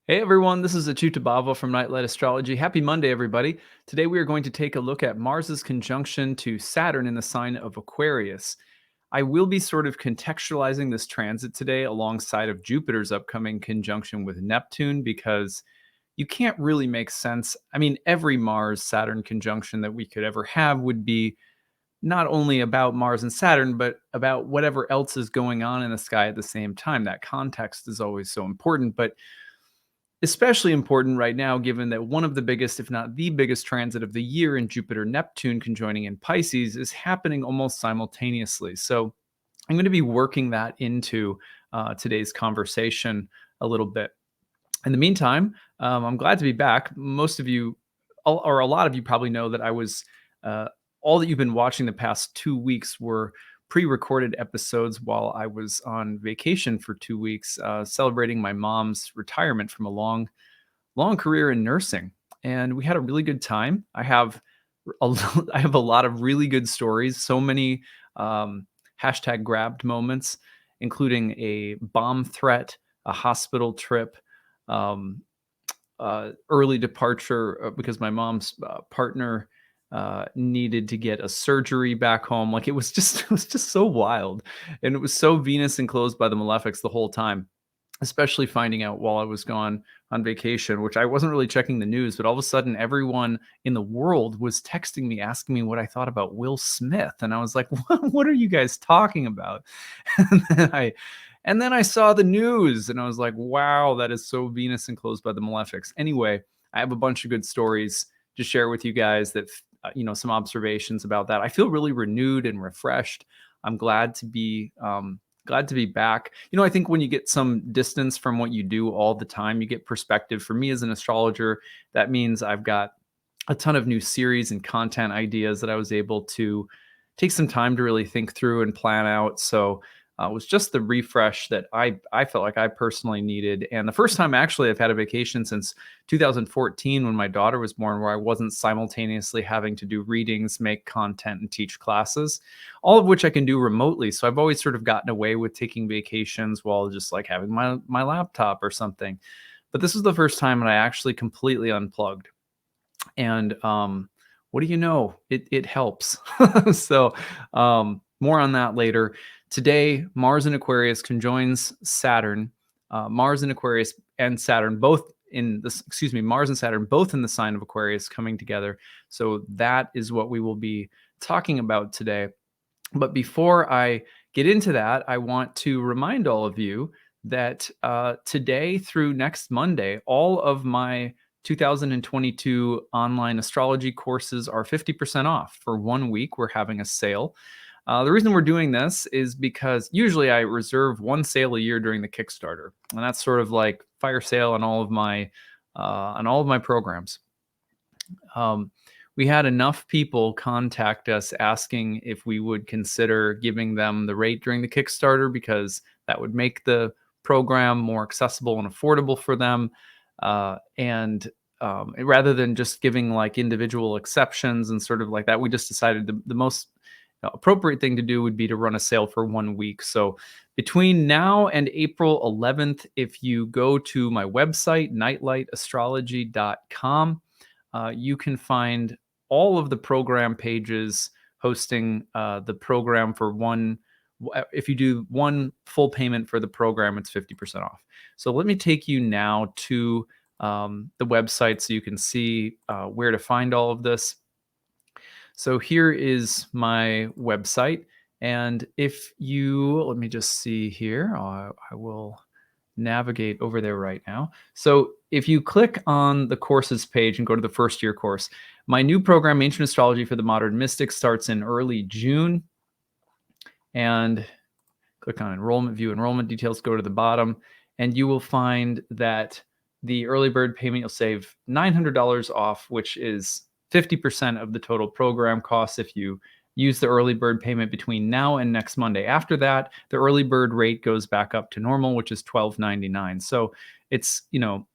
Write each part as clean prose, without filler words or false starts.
Hey everyone, this is acyuta-bhava from Nightlight Astrology. Happy Monday, everybody. Today we are going to take a look at Mars's conjunction to Saturn in the sign of Aquarius. I will be sort of contextualizing this transit today alongside of Jupiter's upcoming conjunction with Neptune because you can't really make sense. I mean, every Mars-Saturn conjunction that we could ever have would be not only about Mars and Saturn, but about whatever else is going on in the sky at the same time. That context is always so important, but especially important right now, given that one of the biggest, if not the biggest transit of the year in Jupiter Neptune conjoining in Pisces is happening almost simultaneously. So I'm going to be working that into today's conversation a little bit. In the meantime, I'm glad to be back. Most of you, or a lot of you, probably know that I was uh, all that you've been watching the past 2 weeks were pre-recorded episodes while I was on vacation for 2 weeks, celebrating my mom's retirement from a long career in nursing, and we had a really good time. I have a lot of really good stories. So many hashtag grabbed moments, including a bomb threat, a hospital trip, um, early departure because my mom's partner needed to get a surgery back home. Like it was just so wild, and it was so Venus enclosed by the malefics the whole time. Especially finding out while I was gone on vacation, which I wasn't really checking the news, but all of a sudden everyone in the world was texting me, asking me what I thought about Will Smith. And I was like, what are you guys talking about? And then I and then I saw the news and I was like, wow, that is so Venus enclosed by the malefics. Anyway, I have a bunch of good stories to share with you guys that some observations about that. I feel really renewed and refreshed. I'm glad to be back. I think when you get some distance from what you do all the time, you get perspective. For me as an astrologer, that means I've got a ton of new series and content ideas that I was able to take some time to really think through and plan out. So it was just the refresh that I felt like I personally needed. And the first time actually I've had a vacation since 2014 when my daughter was born, where I wasn't simultaneously having to do readings, make content, and teach classes, all of which I can do remotely. So I've always sort of gotten away with taking vacations while just like having my laptop or something. But this was the first time that I actually completely unplugged. And what do you know? It helps. So more on that later. Today, Mars in Aquarius conjoins Saturn. Mars in Aquarius and Saturn both in this. Excuse me, Mars and Saturn both in the sign of Aquarius coming together. So that is what we will be talking about today. But before I get into that, I want to remind all of you that today through next Monday, all of my 2022 online astrology courses are 50% off for 1 week. We're having a sale. The reason we're doing this is because usually I reserve one sale a year during the Kickstarter, and that's sort of like fire sale on all of my programs. We had enough people contact us asking if we would consider giving them the rate during the Kickstarter because that would make the program more accessible and affordable for them. And rather than just giving like individual exceptions and sort of like that, we just decided the most appropriate thing to do would be to run a sale for 1 week. So between now and April 11th, if you go to my website, nightlightastrology.com, you can find all of the program pages hosting the program for one. If you do one full payment for the program, it's 50% off. So let me take you now to the website so you can see where to find all of this. So here is my website. And if you, let me just see here, I will navigate over there right now. So if you click on the courses page and go to the first year course, my new program, Ancient Astrology for the Modern Mystic, starts in early June. And click on enrollment, view enrollment details, go to the bottom, and you will find that the early bird payment, you'll save $900 off, which is 50% of the total program cost if you use the early bird payment between now and next Monday. After that, the early bird rate goes back up to normal, which is $12.99. So it's, the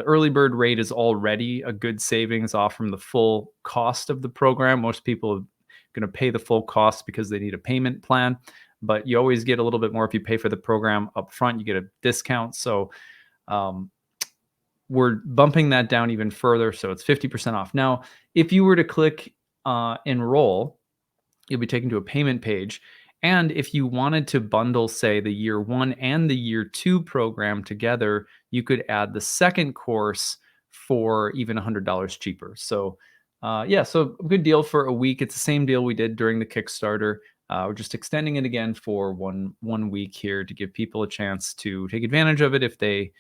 early bird rate is already a good savings off from the full cost of the program. Most people are going to pay the full cost because they need a payment plan, but you always get a little bit more if you pay for the program up front. You get a discount. So we're bumping that down even further, so it's 50% off. Now, if you were to click enroll, you'll be taken to a payment page. And if you wanted to bundle, say, the year 1 and the year 2 program together, you could add the second course for even $100 cheaper. So, yeah, so a good deal for a week. It's the same deal we did during the Kickstarter. We're just extending it again for one week here to give people a chance to take advantage of it if they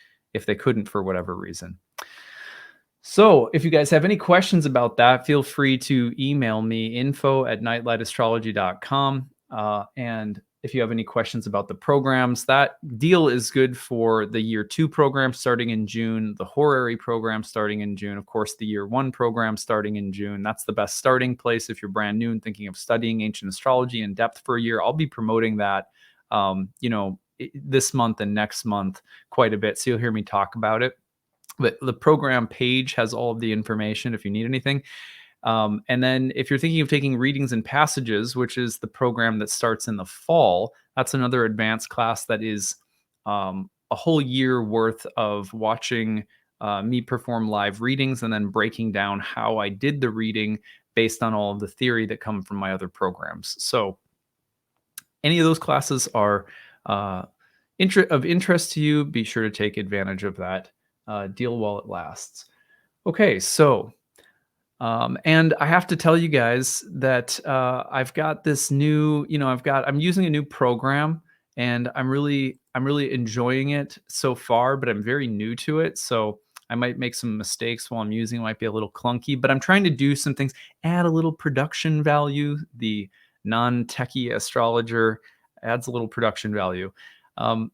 couldn't for whatever reason. So, if you guys have any questions about that, feel free to email me info@nightlightastrology.com. And if you have any questions about the programs, that deal is good for the year 2 program starting in June, the horary program starting in June, of course, the year 1 program starting in June. That's the best starting place if you're brand new and thinking of studying ancient astrology in depth for a year. I'll be promoting that, this month and next month quite a bit. So, you'll hear me talk about it. But the program page has all of the information if you need anything. And then if you're thinking of taking readings and passages, which is the program that starts in the fall, that's another advanced class that is a whole year worth of watching me perform live readings and then breaking down how I did the reading based on all of the theory that come from my other programs. So any of those classes are of interest to you, be sure to take advantage of that deal while it lasts. Okay, so and I have to tell you guys that I've got this new, I'm using a new program, and I'm really enjoying it so far, but I'm very new to it, so I might make some mistakes while I'm using it. Might be a little clunky, but I'm trying to do some things, add a little production value. The non-techie astrologer adds a little production value. Um,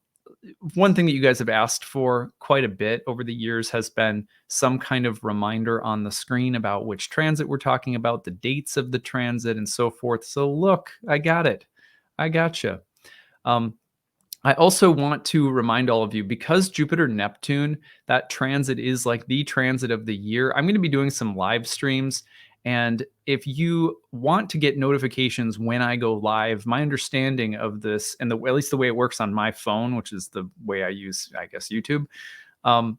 One thing that you guys have asked for quite a bit over the years has been some kind of reminder on the screen about which transit we're talking about, the dates of the transit, and so forth. So look, I got it. I gotcha. Um, I also want to remind all of you, because Jupiter Neptune, that transit is like the transit of the year. I'm going to be doing some live streams. And if you want to get notifications when I go live, my understanding of this, and at least the way it works on my phone, which is the way I use, I guess, YouTube, um,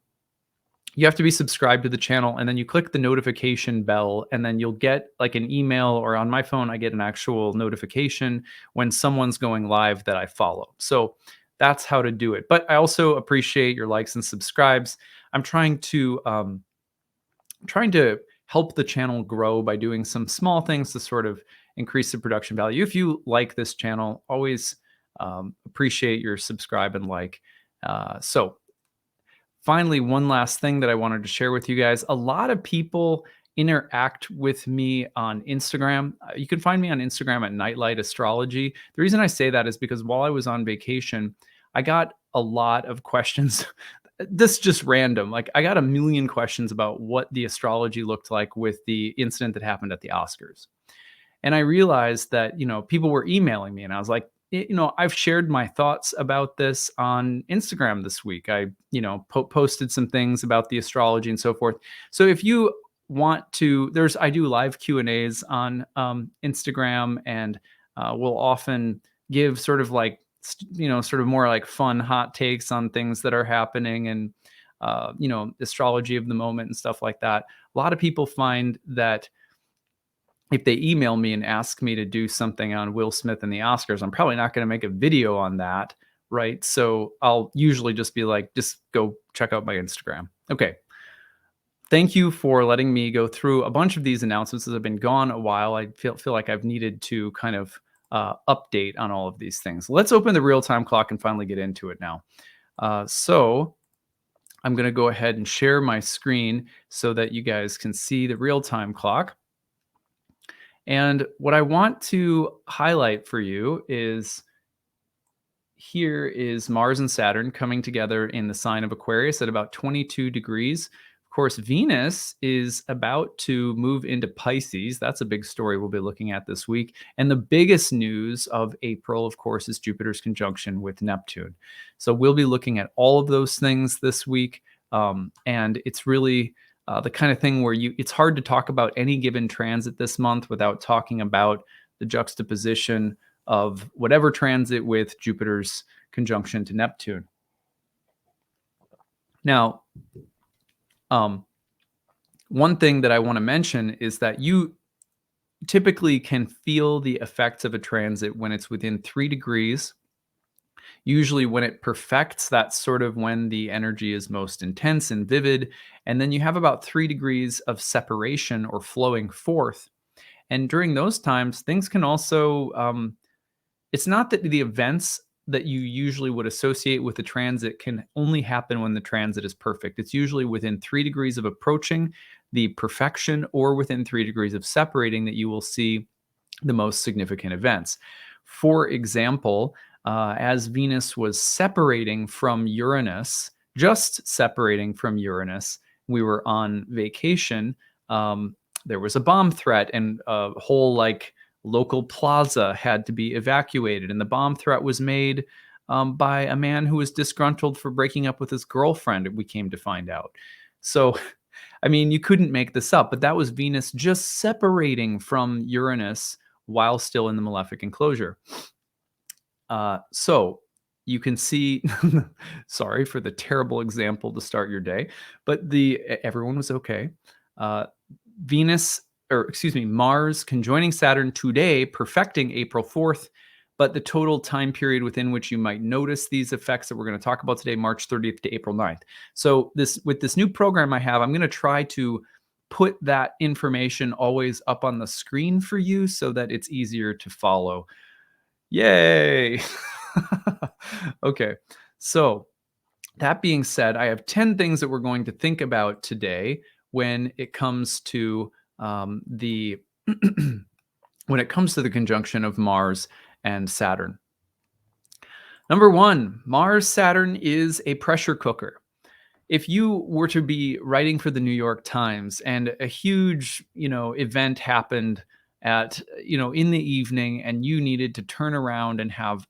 you have to be subscribed to the channel, and then you click the notification bell, and then you'll get like an email, or on my phone, I get an actual notification when someone's going live that I follow. So that's how to do it. But I also appreciate your likes and subscribes. I'm trying to help the channel grow by doing some small things to sort of increase the production value. If you like this channel, always appreciate your subscribe and like. So finally, one last thing that I wanted to share with you guys. A lot of people interact with me on Instagram. You can find me on Instagram at Nightlight Astrology. The reason I say that is because while I was on vacation, I got a lot of questions. This is just random. Like, I got a million questions about what the astrology looked like with the incident that happened at the Oscars. And I realized that, people were emailing me, and I was like, I've shared my thoughts about this on Instagram this week. I, posted some things about the astrology and so forth. So if you want to, I do live Q&As on Instagram, and we'll often give sort of like, sort of more like fun hot takes on things that are happening, and, astrology of the moment and stuff like that. A lot of people find that if they email me and ask me to do something on Will Smith and the Oscars, I'm probably not going to make a video on that, right? So I'll usually just be like, just go check out my Instagram. Okay. Thank you for letting me go through a bunch of these announcements. As I've been gone a while, I feel like I've needed to kind of update on all of these things. Let's open the real-time clock and finally get into it now. So I'm going to go ahead and share my screen so that you guys can see the real-time clock. And what I want to highlight for you is, here is Mars and Saturn coming together in the sign of Aquarius at about 22 degrees. Of course, Venus is about to move into Pisces. That's a big story we'll be looking at this week. And the biggest news of April, of course, is Jupiter's conjunction with Neptune. So we'll be looking at all of those things this week. And it's really the kind of thing where it's hard to talk about any given transit this month without talking about the juxtaposition of whatever transit with Jupiter's conjunction to Neptune. Now, Um, One thing that I want to mention is that you typically can feel the effects of a transit when it's within 3 degrees. Usually, when it perfects, that's sort of when the energy is most intense and vivid. And then you have about 3 degrees of separation or flowing forth. And during those times, things can also, it's not that the events that you usually would associate with the transit can only happen when the transit is perfect. It's usually within 3 degrees of approaching the perfection or within 3 degrees of separating that you will see the most significant events. For example, as Venus was separating from Uranus, just separating from Uranus, we were on vacation. There was a bomb threat, and a whole local plaza had to be evacuated. And the bomb threat was made by a man who was disgruntled for breaking up with his girlfriend, we came to find out. So, I mean, you couldn't make this up, but that was Venus just separating from Uranus while still in the malefic enclosure. So you can see, sorry for the terrible example to start your day, but everyone was okay. Uh, Venus, or excuse me, Mars conjoining Saturn today, perfecting April 4th. But the total time period within which you might notice these effects that we're going to talk about today, March 30th to April 9th. So with this new program I have, I'm going to try to put that information always up on the screen for you so that it's easier to follow. Yay! Okay, so that being said, I have 10 things that we're going to think about today when it comes to the when it comes to the conjunction of Mars and Saturn. Number one, Mars Saturn is a pressure cooker. If you were to be writing for the New York Times and a huge, event happened at, in the evening, and you needed to turn around and have,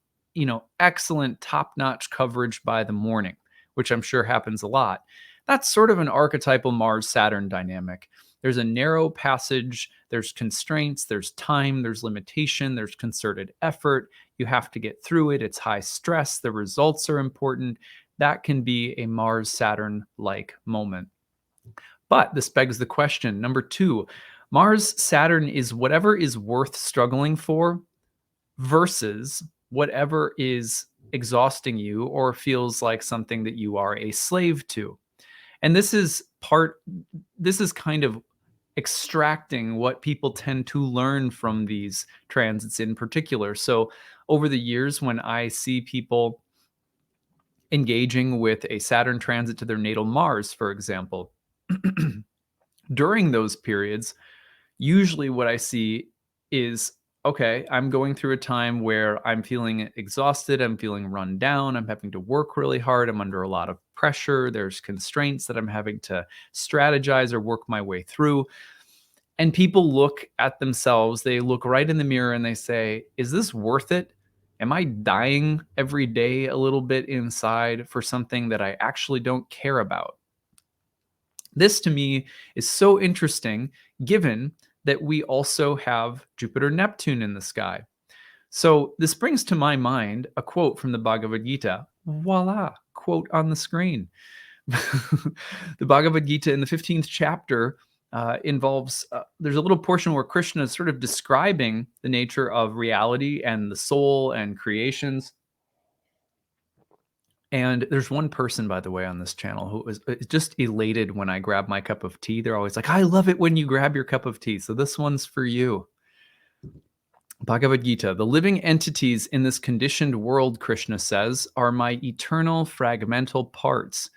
excellent top-notch coverage by the morning, which I'm sure happens a lot. That's sort of an archetypal Mars Saturn dynamic. There's a narrow passage, there's constraints, there's time, there's limitation, there's concerted effort. You have to get through it. It's high stress. The results are important. That can be a Mars Saturn like moment. But this begs the question number two, Mars Saturn is whatever is worth struggling for versus whatever is exhausting you or feels like something that you are a slave to. And this is kind of extracting what people tend to learn from these transits in particular. So over the years, when I see people engaging with a Saturn transit to their natal Mars, for example, during those periods, usually what I see is, okay, I'm going through a time where I'm feeling exhausted, I'm feeling run down, I'm having to work really hard, I'm under a lot of pressure, there's constraints that I'm having to strategize or work my way through. And people look at themselves, they look right in the mirror and they say, is this worth it? Am I dying every day a little bit inside for something that I actually don't care about? This to me is so interesting, given that we also have Jupiter Neptune in the sky. So this brings to my mind a quote from the Bhagavad Gita. Voila, quote on the screen. The Bhagavad Gita in the 15th chapter involves, there's a little portion where Krishna is sort of describing the nature of reality and the soul and creations. And there's one person, by the way, on this channel who is just elated when I grab my cup of tea. They're always like, I love it when you grab your cup of tea. So this one's for you. Bhagavad Gita, the living entities in this conditioned world, Krishna says, are my eternal fragmental parts.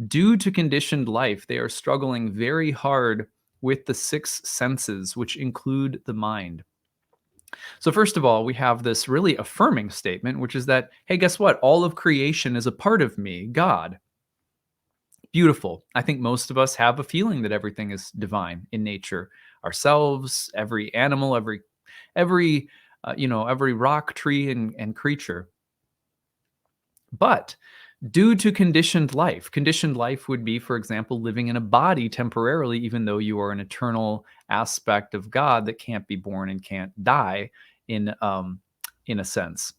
Due to conditioned life, they are struggling very hard with the six senses, which include the mind. So, first of all, we have this really affirming statement, which is that, hey, guess what? All of creation is a part of me, God. Beautiful. I think most of us have a feeling that everything is divine in nature. Ourselves, every animal, every every rock, tree, and creature. But due to conditioned life would be, for example, living in a body temporarily, even though you are an eternal aspect of God that can't be born and can't die in a sense.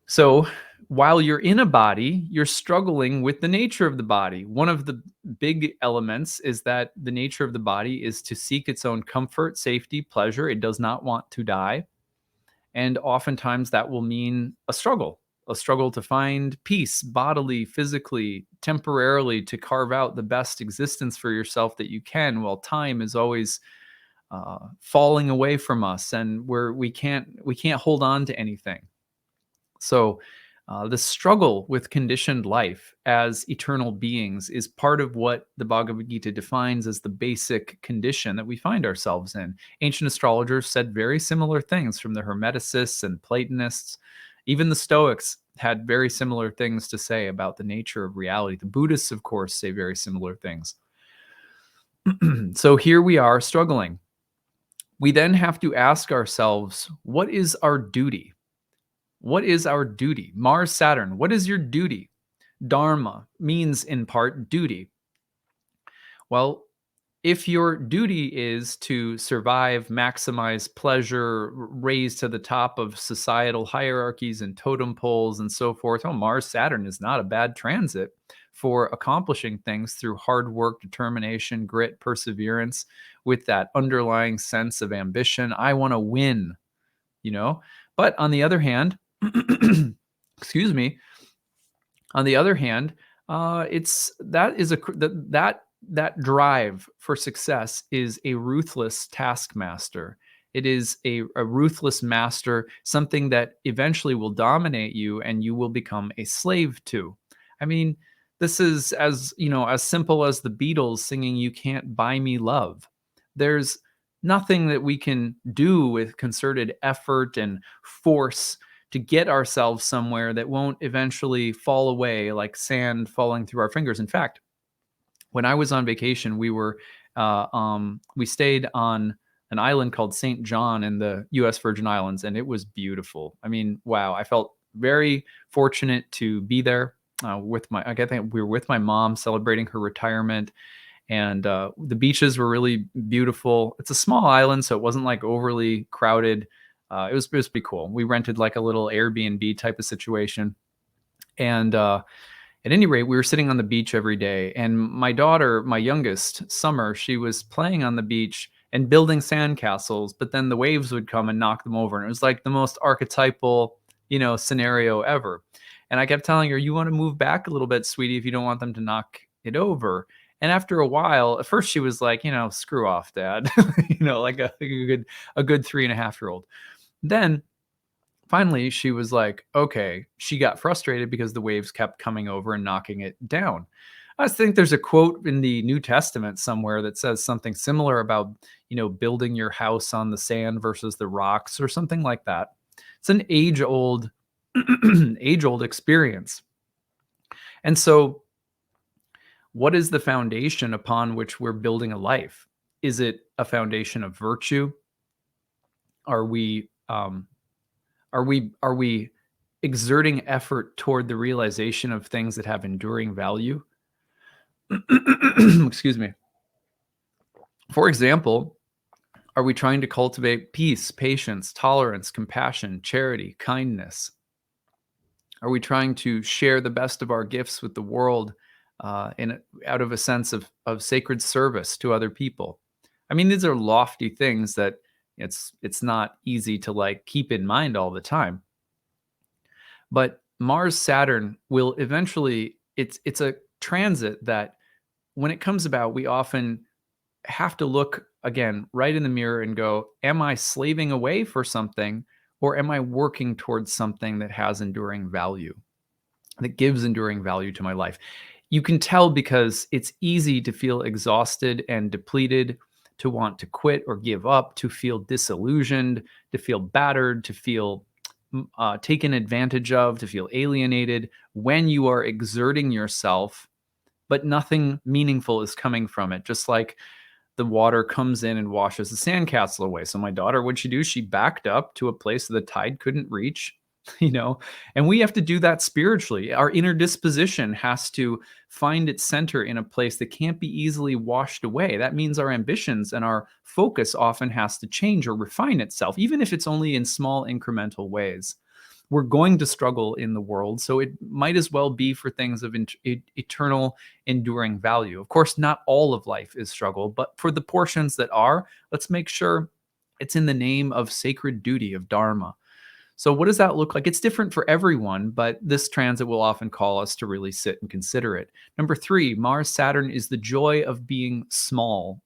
So while you're in a body, you're struggling with the nature of the body. One of the big elements is that the nature of the body is to seek its own comfort, safety, pleasure. It does not want to die. And oftentimes that will mean a struggle to find peace bodily, physically, temporarily, to carve out the best existence for yourself that you can, while time is always falling away from us, and we can't hold on to anything. So, the struggle with conditioned life as eternal beings is part of what the Bhagavad Gita defines as the basic condition that we find ourselves in. Ancient astrologers said very similar things, from the Hermeticists and Platonists. Even the Stoics had very similar things to say about the nature of reality. The Buddhists, of course, say very similar things. So here we are struggling. We then have to ask ourselves, what is our duty? What is our duty? Mars, Saturn, what is your duty? Dharma means in part duty. Well, if your duty is to survive, maximize pleasure, raise to the top of societal hierarchies and totem poles and so forth, oh, Mars, Saturn is not a bad transit for accomplishing things through hard work, determination, grit, perseverance, with that underlying sense of ambition. I want to win, you know? But on the other hand, excuse me, on the other hand, it's that is a that drive for success is a ruthless taskmaster. It is a ruthless master, something that eventually will dominate you and you will become a slave to. I mean, this is, as you know, as simple as the Beatles singing "You Can't Buy Me Love." There's nothing that we can do with concerted effort and force to get ourselves somewhere that won't eventually fall away like sand falling through our fingers. In fact, when I was on vacation, we stayed on an island called St. John in the U.S. Virgin Islands, and it was beautiful. I mean, wow! I felt very fortunate to be there I think we were with my mom celebrating her retirement, and the beaches were really beautiful. It's a small island, so it wasn't like overly crowded. It was pretty cool. We rented like a little Airbnb type of situation, and at any rate, we were sitting on the beach every day, and my daughter, my youngest, Summer, she was playing on the beach and building sandcastles, but then the waves would come and knock them over, and it was like the most archetypal, scenario ever. And I kept telling her, "You want to move back a little bit, sweetie, if you don't want them to knock it over." And after a while, at first she was like, "Screw off, Dad," like a good 3.5-year-old. Then finally, she was like, okay. She got frustrated because the waves kept coming over and knocking it down. I think there's a quote in the New Testament somewhere that says something similar about, building your house on the sand versus the rocks or something like that. It's an age-old, age-old experience. And so, what is the foundation upon which we're building a life? Is it a foundation of virtue? Are we exerting effort toward the realization of things that have enduring value? Excuse me. For example, are we trying to cultivate peace, patience, tolerance, compassion, charity, kindness? Are we trying to share the best of our gifts with the world out of a sense of sacred service to other people? I mean, these are lofty things that it's not easy to like keep in mind all the time. But Mars Saturn will eventually, it's a transit that when it comes about, we often have to look again right in the mirror and go, am I slaving away for something, or am I working towards something that has enduring value, that gives enduring value to my life? You can tell because it's easy to feel exhausted and depleted, to want to quit or give up, to feel disillusioned, to feel battered, to feel taken advantage of, to feel alienated when you are exerting yourself, but nothing meaningful is coming from it. Just like the water comes in and washes the sandcastle away. So my daughter, what'd she do? She backed up to a place that the tide couldn't reach, and we have to do that spiritually. Our inner disposition has to find its center in a place that can't be easily washed away. That means our ambitions and our focus often has to change or refine itself, even if it's only in small incremental ways. we're going to struggle in the world. So it might as well be for things of eternal, enduring value. Of course, not all of life is struggle, but for the portions that are, let's make sure it's in the name of sacred duty, of Dharma. So, what does that look like? It's different for everyone, but this transit will often call us to really sit and consider it. Number 3, Mars Saturn is the joy of being small.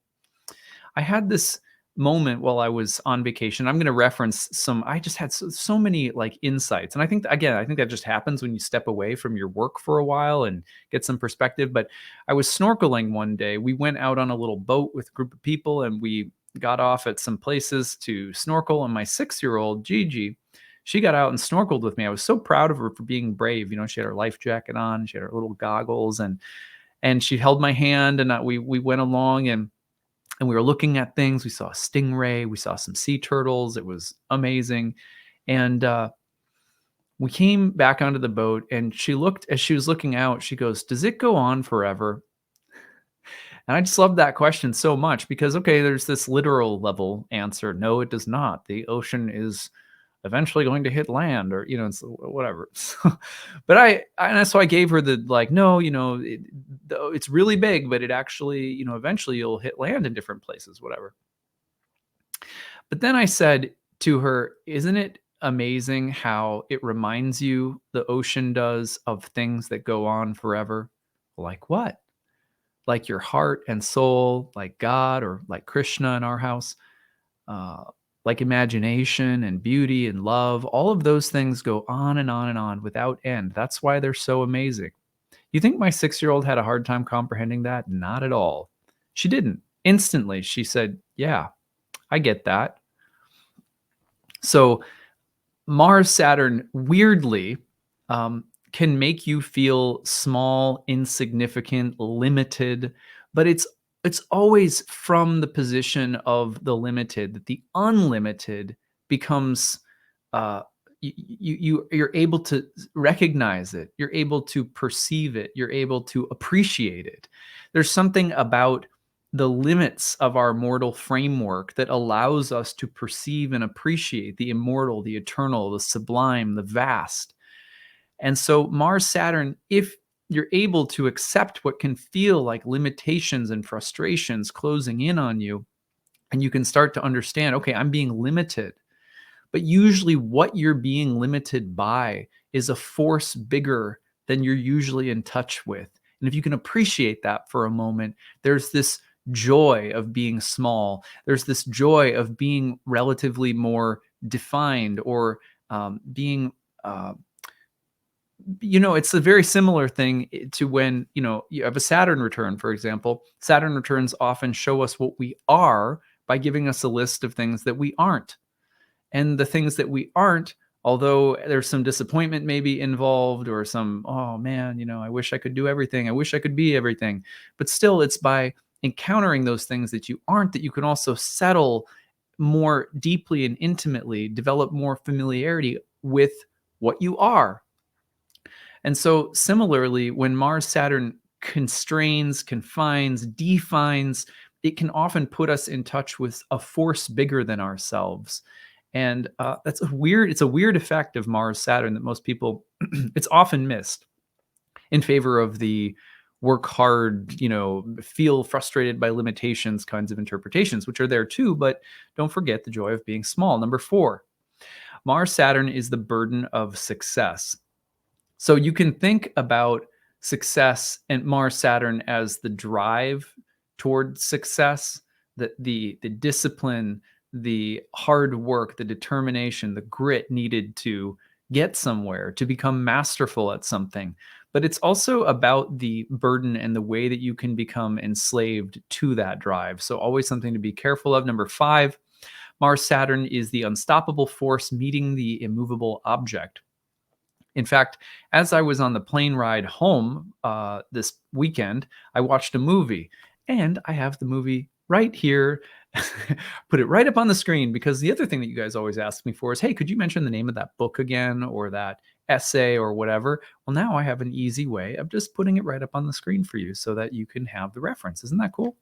I had this moment while I was on vacation. I'm going to reference some, I just had so many like insights. And I think, again, I think that just happens when you step away from your work for a while and get some perspective. But I was snorkeling one day. We went out on a little boat with a group of people and we got off at some places to snorkel. And my 6-year-old, Gigi, she got out and snorkeled with me. I was so proud of her for being brave. You know, she had her life jacket on, she had her little goggles, and she held my hand, and we went along, and we were looking at things. We saw a stingray, we saw some sea turtles. It was amazing. And we came back onto the boat, and she looked, as she was looking out, she goes, "Does it go on forever?" And I just love that question so much because, okay, there's this literal level answer. No, it does not. The ocean is eventually going to hit land, or, you know, it's whatever. But so I gave her the, like, no, you know, it's really big, but it actually, you know, eventually you'll hit land in different places, whatever. But then I said to her, isn't it amazing how it reminds you, the ocean does, of things that go on forever? Like what? Like your heart and soul, like God, or like Krishna in our house, uh, like imagination and beauty and love. All of those things go on and on and on without end. That's why they're so amazing. You think my 6-year-old had a hard time comprehending that? Not at all. She didn't. Instantly, she said, "Yeah, I get that." So Mars Saturn weirdly can make you feel small, insignificant, limited, but it's always from the position of the limited that the unlimited becomes. You're able to recognize it. You're able to perceive it. You're able to appreciate it. There's something about the limits of our mortal framework that allows us to perceive and appreciate the immortal, the eternal, the sublime, the vast. And so Mars Saturn, if you're able to accept what can feel like limitations and frustrations closing in on you, and you can start to understand, okay, I'm being limited. But usually what you're being limited by is a force bigger than you're usually in touch with. And if you can appreciate that for a moment, there's this joy of being small. There's this joy of being relatively more defined, or being, you know, it's a very similar thing to when, you know, you have a Saturn return, for example. Saturn returns often show us what we are by giving us a list of things that we aren't. And the things that we aren't, although there's some disappointment maybe involved, or some, oh man, you know, I wish I could do everything. I wish I could be everything. But still, it's by encountering those things that you aren't that you can also settle more deeply and intimately, develop more familiarity with what you are. And so, similarly, when Mars Saturn constrains, confines, defines, it can often put us in touch with a force bigger than ourselves. And that's a weird, it's a weird effect of Mars Saturn that most people, it's often missed in favor of the work hard, you know, feel frustrated by limitations kinds of interpretations, which are there too. But don't forget the joy of being small. Number 4, Mars Saturn is the burden of success. So you can think about success and Mars Saturn as the drive toward success, the discipline, the hard work, the determination, the grit needed to get somewhere, to become masterful at something. But it's also about the burden and the way that you can become enslaved to that drive. So always something to be careful of. Number 5, Mars Saturn is the unstoppable force meeting the immovable object. In fact, as I was on the plane ride home this weekend, I watched a movie, and I have the movie right here. Put it right up on the screen, because the other thing that you guys always ask me for is, hey, could you mention the name of that book again, or that essay, or whatever? Well, now I have an easy way of just putting it right up on the screen for you so that you can have the reference. Isn't that cool?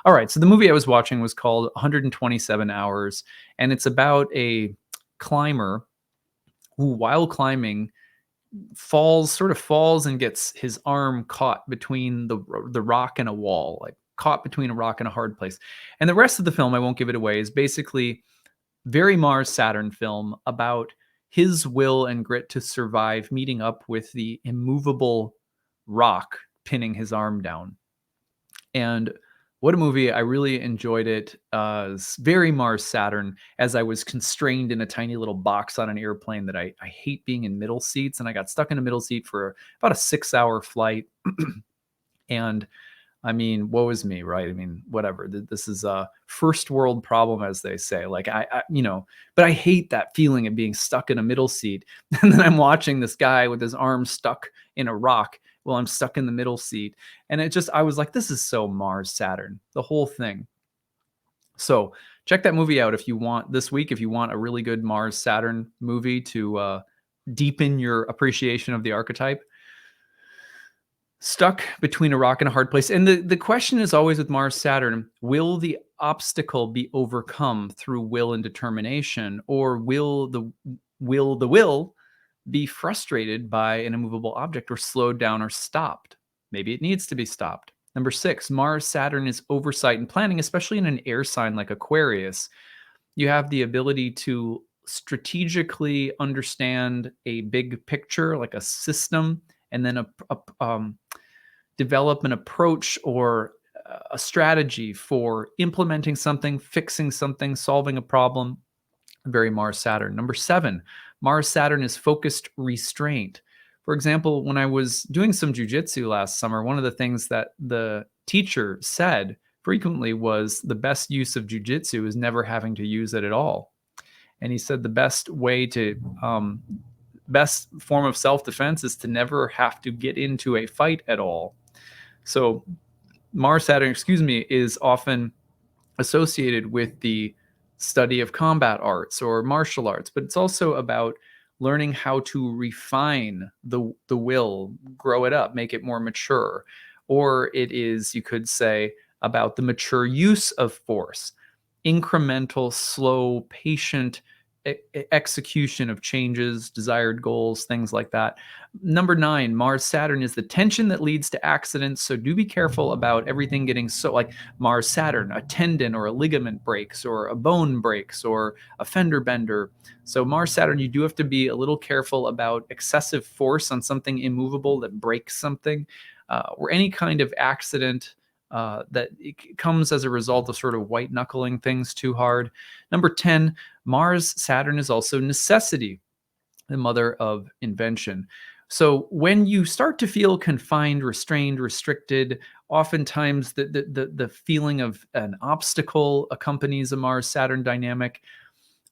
All right, so the movie I was watching was called 127 Hours, and it's about a climber who while climbing falls and gets his arm caught between the rock and a wall, like caught between a rock and a hard place. And the rest of the film, I won't give it away, is basically very Mars Saturn film about his will and grit to survive meeting up with the immovable rock pinning his arm down. And what a movie. I really enjoyed it. It's very Mars Saturn, as I was constrained in a tiny little box on an airplane that I hate being in middle seats. And I got stuck in a middle seat for about a 6-hour flight. And I mean, woe is me, right? I mean, whatever. This is a first world problem, as they say. Like but I hate that feeling of being stuck in a middle seat. And then I'm watching this guy with his arm stuck in a rock while I'm stuck in the middle seat. And I was like, this is so Mars Saturn, the whole thing. So check that movie out if you want this week, if you want a really good Mars Saturn movie to deepen your appreciation of the archetype. Stuck between a rock and a hard place. And the question is always with Mars Saturn, will the obstacle be overcome through will and determination, or will the will be frustrated by an immovable object or slowed down or stopped? Maybe it needs to be stopped. Number 6, Mars Saturn is oversight and planning, especially in an air sign like Aquarius. You have the ability to strategically understand a big picture, like a system, and then develop an approach or a strategy for implementing something, fixing something, solving a problem. Very Mars Saturn. Number 7, Mars Saturn is focused restraint. For example, when I was doing some jujitsu last summer, one of the things that the teacher said frequently was the best use of jujitsu is never having to use it at all. And he said the best form of self-defense is to never have to get into a fight at all. So Mars Saturn, is often associated with the study of combat arts or martial arts, but it's also about learning how to refine the will, grow it up, make it more mature. Or it is, you could say, about the mature use of force, incremental, slow, patient execution of changes, desired goals, things like that. Number 9, Mars Saturn is the tension that leads to accidents. So do be careful about everything getting so, like Mars Saturn, a tendon or a ligament breaks or a bone breaks or a fender bender. So Mars Saturn, you do have to be a little careful about excessive force on something immovable that breaks something, or any kind of accident that it comes as a result of sort of white knuckling things too hard. Number 10, Mars Saturn is also necessity, the mother of invention. So when you start to feel confined, restrained, restricted, oftentimes the feeling of an obstacle accompanies a Mars Saturn dynamic.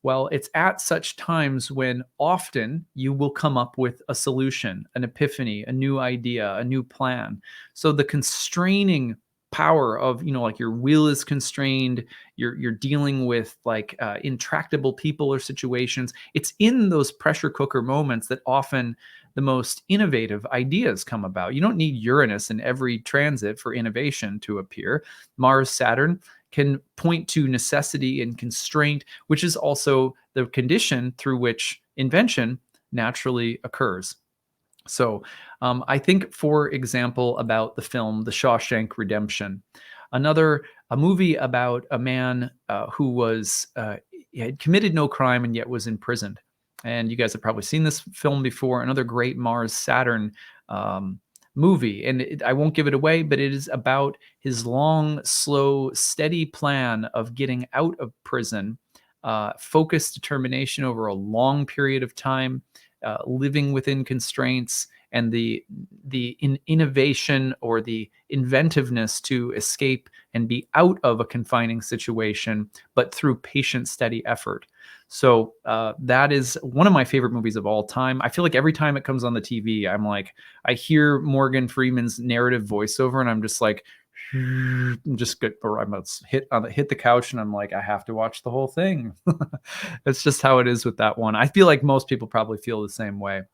Well, it's at such times when often you will come up with a solution, an epiphany, a new idea, a new plan. So the constraining power of, like your will is constrained, you're dealing with like intractable people or situations. It's in those pressure cooker moments that often the most innovative ideas come about. You don't need Uranus in every transit for innovation to appear. Mars Saturn can point to necessity and constraint, which is also the condition through which invention naturally occurs. So I think, for example, about the film The Shawshank Redemption, a movie about a man who had committed no crime and yet was imprisoned. And you guys have probably seen this film before, another great Mars Saturn movie. And I won't give it away, but it is about his long, slow, steady plan of getting out of prison, focused determination over a long period of time, living within constraints, and the innovation or the inventiveness to escape and be out of a confining situation, but through patient, steady effort. So that is one of my favorite movies of all time. I feel like every time it comes on the TV, I'm like, I hear Morgan Freeman's narrative voiceover, and I'm just like, I'm about to hit the couch, and I'm like, I have to watch the whole thing. That's just how it is with that one. I feel like most people probably feel the same way.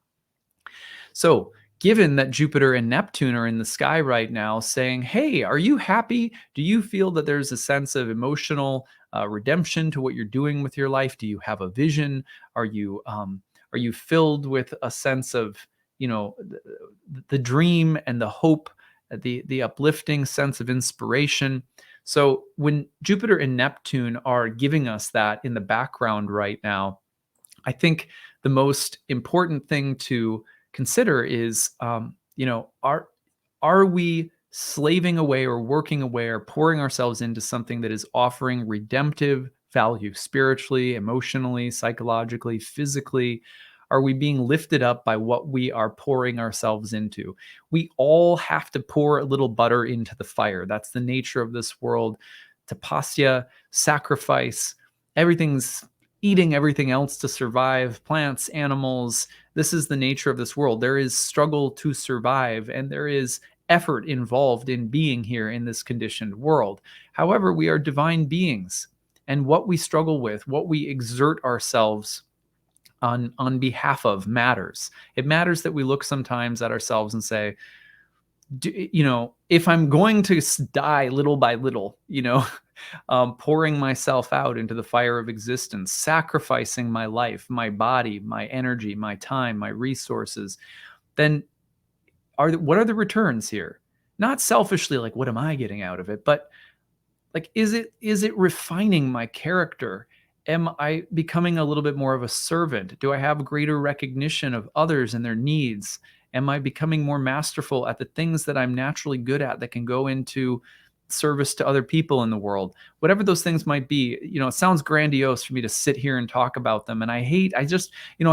So given that Jupiter and Neptune are in the sky right now saying, hey, are you happy? Do you feel that there's a sense of emotional redemption to what you're doing with your life? Do you have a vision? Are you Are you filled with a sense of, the dream and the hope, the uplifting sense of inspiration? So when Jupiter and Neptune are giving us that in the background right now, I think the most important thing to consider is, are we slaving away or working away or pouring ourselves into something that is offering redemptive value spiritually, emotionally, psychologically, physically? Are we being lifted up by what we are pouring ourselves into? We all have to pour a little butter into the fire. That's the nature of this world. Tapasya, sacrifice, everything's eating everything else to survive, plants, animals. This is the nature of this world. There is struggle to survive, and there is effort involved in being here in this conditioned world. However, we are divine beings, and what we struggle with, what we exert ourselves on behalf of matters. It matters that we look sometimes at ourselves and say, if I'm going to die little by little, pouring myself out into the fire of existence, sacrificing my life, my body, my energy, my time, my resources, then what are the returns here? Not selfishly, like, what am I getting out of it? But like, is it refining my character? Am I becoming a little bit more of a servant? Do I have greater recognition of others and their needs? Am I becoming more masterful at the things that I'm naturally good at that can go into service to other people in the world? Whatever those things might be, it sounds grandiose for me to sit here and talk about them. And I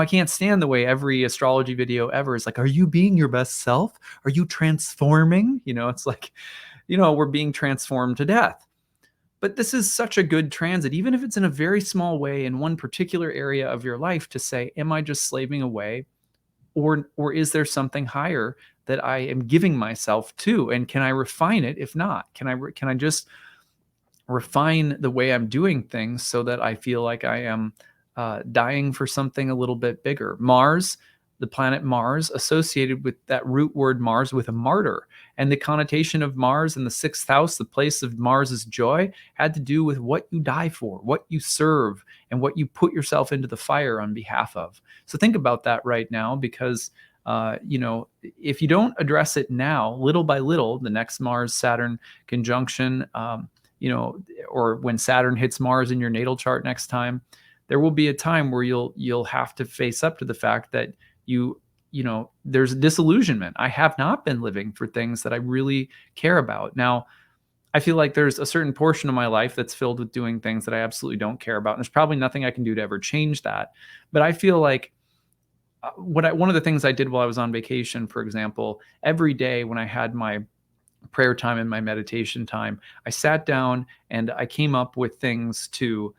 can't stand the way every astrology video ever is like, are you being your best self? Are you transforming? It's like, we're being transformed to death. But this is such a good transit, even if it's in a very small way in one particular area of your life, to say, am I just slaving away? Or is there something higher that I am giving myself to? And can I refine it? If not, can I just refine the way I'm doing things so that I feel like I am dying for something a little bit bigger? Mars, the planet Mars, associated with that root word Mars with a martyr. And the connotation of Mars in the sixth house, the place of Mars's joy, had to do with what you die for, what you serve, and what you put yourself into the fire on behalf of. So think about that right now, because if you don't address it now, little by little, the next Mars-Saturn conjunction, or when Saturn hits Mars in your natal chart next time, there will be a time where you'll have to face up to the fact that there's a disillusionment. I have not been living for things that I really care about. Now, I feel like there's a certain portion of my life that's filled with doing things that I absolutely don't care about. And there's probably nothing I can do to ever change that. But I feel like one of the things I did while I was on vacation, for example, every day when I had my prayer time and my meditation time, I sat down and I came up with things to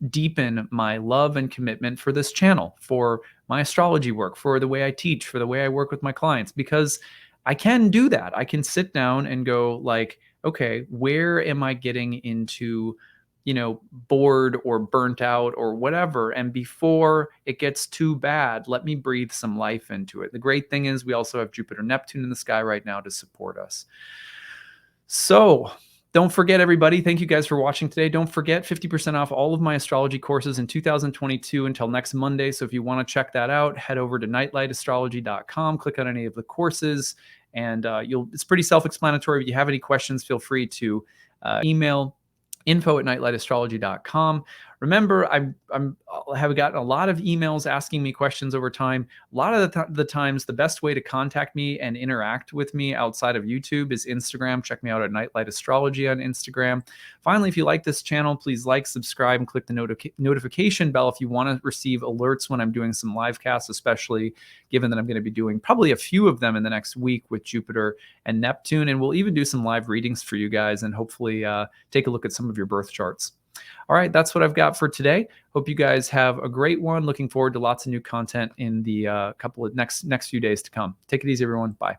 deepen my love and commitment for this channel, for my astrology work, for the way I teach, for the way I work with my clients, because I can do that. I can sit down and go like, okay, where am I getting into, bored or burnt out or whatever? And before it gets too bad, let me breathe some life into it. The great thing is we also have Jupiter, Neptune in the sky right now to support us. So don't forget, everybody, thank you guys for watching today. Don't forget, 50% off all of my astrology courses in 2022 until next Monday. So if you want to check that out, head over to nightlightastrology.com, click on any of the courses, and it's pretty self-explanatory. If you have any questions, feel free to email info@nightlightastrology.com. Remember, I have gotten a lot of emails asking me questions over time. A lot of the times, the best way to contact me and interact with me outside of YouTube is Instagram. Check me out at Nightlight Astrology on Instagram. Finally, if you like this channel, please like, subscribe, and click the notification bell if you want to receive alerts when I'm doing some live casts, especially given that I'm going to be doing probably a few of them in the next week with Jupiter and Neptune. And we'll even do some live readings for you guys and hopefully take a look at some of your birth charts. All right, that's what I've got for today. Hope you guys have a great one. Looking forward to lots of new content in the couple of next few days to come. Take it easy, everyone. Bye.